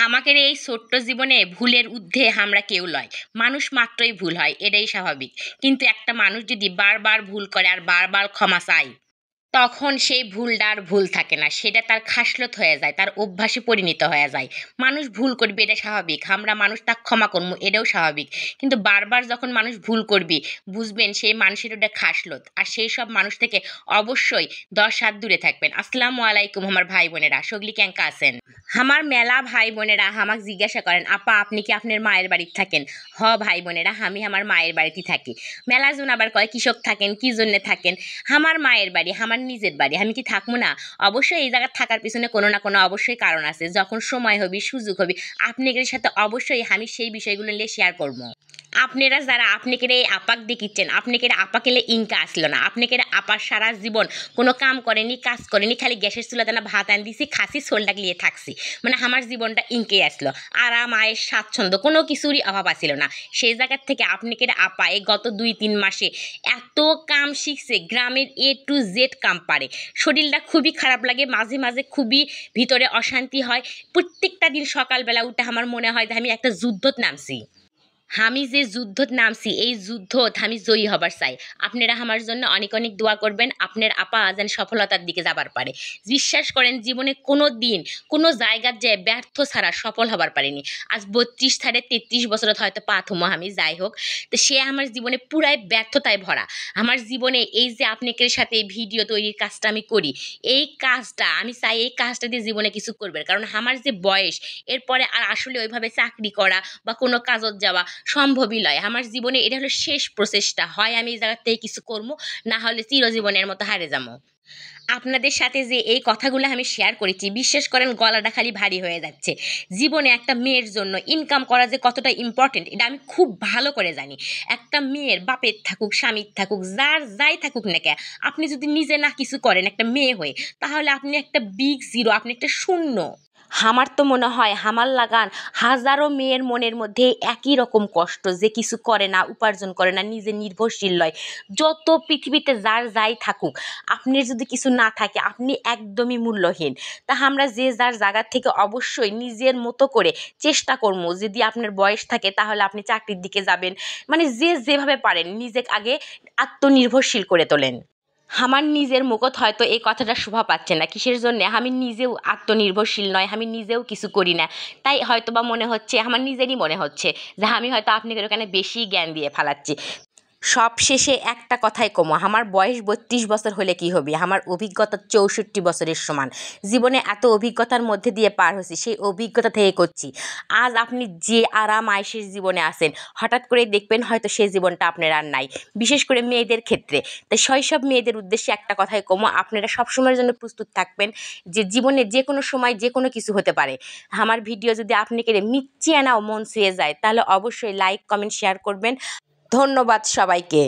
আমাদের এই ছোট্ট জীবনে ভুলের ঊর্ধ্বে আমরা কেউ লয়। মানুষ মাত্রই ভুল হয়, এটাই স্বাভাবিক। কিন্তু একটা মানুষ যদি বারবার ভুল করে আর বারবার ক্ষমা চায়, তখন সেই ভুলটা আর ভুল থাকে না, সেটা তার খাসলত হয়ে যায়, তার অভ্যাসে পরিণত হয়ে যায়। মানুষ ভুল করবে, এটা স্বাভাবিক। আমরা মানুষ তাকে ক্ষমা করবো, এটাও স্বাভাবিক। কিন্তু বারবার যখন মানুষ ভুল করবে, বুঝবেন সেই মানুষের ওটা খাসলত। আর সেই সব মানুষ থেকে অবশ্যই 10 হাত দূরে থাকবেন। আসসালামু আলাইকুম আমার ভাই বোনেরা, সগলি ক্যাঙ্কা আছেন? আমার মেলা ভাই বোনেরা আমাকে জিজ্ঞাসা করেন, আপা আপনি কি আপনার মায়ের বাড়িতে থাকেন? হ ভাই বোনেরা, আমি আমার মায়ের বাড়িতে থাকি। মেলাজন আবার কয় কৃষক থাকেন, কি জন্যে থাকেন? আমার মায়ের বাড়ি, আমার নিজের বাড়ি, আমি কি থাকবো না? অবশ্যই এই জায়গায় থাকার পিছনে কোনো না কোনো অবশ্যই কারণ আছে। যখন সময় হবে, সুযোগ হবে, আপনাদের সাথে অবশ্যই আমি সেই বিষয়গুলো নিয়ে শেয়ার করবো। আপনারা যারা আপনাকে এই আপাক দেখিচ্ছেন, আপনাকে আপাকেলে ইনকা আসলো না, আপনাকে আপার সারা জীবন কোনো কাম করেনি, কাজ করেনি, খালি গ্যাসের চুলাতে না ভাত আন দিছি, খাসি সোলডাক লিয়ে থাকছি। মানে আমার জীবনটা ইনকে আসলো, আরাম আয়ের স্বাচ্ছন্দ্য কোনো কিছুরই অভাব আসছিল না। সেই জায়গার থেকে আপনাকে আপা এই গত 2-3 মাসে এত কাম শিখছে, গ্রামের A to Z কাম পারে। শরীরটা খুবই খারাপ লাগে, মাঝে মাঝে খুবই ভিতরে অশান্তি হয়। প্রত্যেকটা দিন সকালবেলা উঠে আমার মনে হয় যে আমি একটা যুদ্ধত নামছি। আমি যে যুদ্ধত নামছি, এই যুদ্ধত আমি জয়ী হবার চাই। আপনারা আমার জন্য অনেক অনেক দোয়া করবেন, আপনার আপা যেন সফলতার দিকে যাবার পারে। বিশ্বাস করেন, জীবনে কোনো দিন কোনো জায়গার যে ব্যর্থ ছাড়া সফল হবার পারিনি। আজ 32-33 বছরত হয়তো পাথমো আমি, যাই হোক। তো সে আমার জীবনে পুরাই ব্যর্থতায় ভরা। আমার জীবনে এই যে আপনাদের সাথে ভিডিও তৈরির কাজটা আমি করি, এই কাজটা আমি চাই, এই কাজটা দিয়ে জীবনে কিছু করবেন। কারণ আমার যে বয়স, এরপরে আর আসলে ওইভাবে চাকরি করা বা কোনো কাজত যাওয়া সম্ভবই নয়। আমার জীবনে এটা হলো শেষ প্রচেষ্টা। হয় আমি এই জায়গার থেকে কিছু করবো, না হলে চিরজীবনের মতো হারে যাবো। আপনাদের সাথে যে এই কথাগুলো আমি শেয়ার করেছি, বিশ্বাস করেন গলাটা খালি ভারী হয়ে যাচ্ছে। জীবনে একটা মেয়ের জন্য ইনকাম করা যে কতটা ইম্পর্টেন্ট, এটা আমি খুব ভালো করে জানি। একটা মেয়ের বাপের থাকুক, স্বামীর থাকুক, যার যাই থাকুক না কে, আপনি যদি নিজে না কিছু করেন একটা মেয়ে হয়ে, তাহলে আপনি একটা বিগ জিরো, আপনি একটা শূন্য। আমার তো মনে হয় হামার লাগান হাজারো মেয়ের মনের মধ্যে একই রকম কষ্ট, যে কিছু করে না, উপার্জন করে না, নিজে নির্ভরশীল নয়। যত পৃথিবীতে যার যাই থাকুক, আপনার যদি কিছু না থাকে, আপনি একদমই মূল্যহীন। তা আমরা যে যার জায়গার থেকে অবশ্যই নিজের মতো করে চেষ্টা করবো। যদি আপনার বয়স থাকে তাহলে আপনি চাকরির দিকে যাবেন, মানে যে যেভাবে পারেন নিজেকে আগে আত্মনির্ভরশীল করে তোলেন। আমার নিজের মুখত হয়তো এই কথাটা শোভা পাচ্ছে না, কিসের জন্যে? আমি নিজেও আত্মনির্ভরশীল নয়, আমি নিজেও কিছু করি না। তাই হয়তো বা মনে হচ্ছে, আমার নিজেরই মনে হচ্ছে যে আমি হয়তো আপনাদের ওখানে বেশি জ্ঞান দিয়ে ফেলাচ্ছি। সব শেষে একটা কথাই কমো, আমার বয়স 32 বছর হলে কি হবে, আমার অভিজ্ঞতা 64 বছরের সমান। জীবনে এত অভিজ্ঞতার মধ্যে দিয়ে পার হয়েছি, সেই অভিজ্ঞতা থেকে করছি। আজ আপনি যে আরাম আয়েশের জীবনে আছেন, হঠাৎ করে দেখবেন হয়তো সেই জীবনটা আপনার আর নাই। বিশেষ করে মেয়েদের ক্ষেত্রে। তাই শৈশব মেয়েদের উদ্দেশ্যে একটা কথাই কমো, আপনারা সবসময়ের জন্য প্রস্তুত থাকবেন যে জীবনে যে কোনো সময় যে কোনো কিছু হতে পারে। আমার ভিডিও যদি আপনাকে মিচ্ছি আনাও মন ছুঁয়ে যায়, তাহলে অবশ্যই লাইক কমেন্ট শেয়ার করবেন। ধন্যবাদ সবাইকে।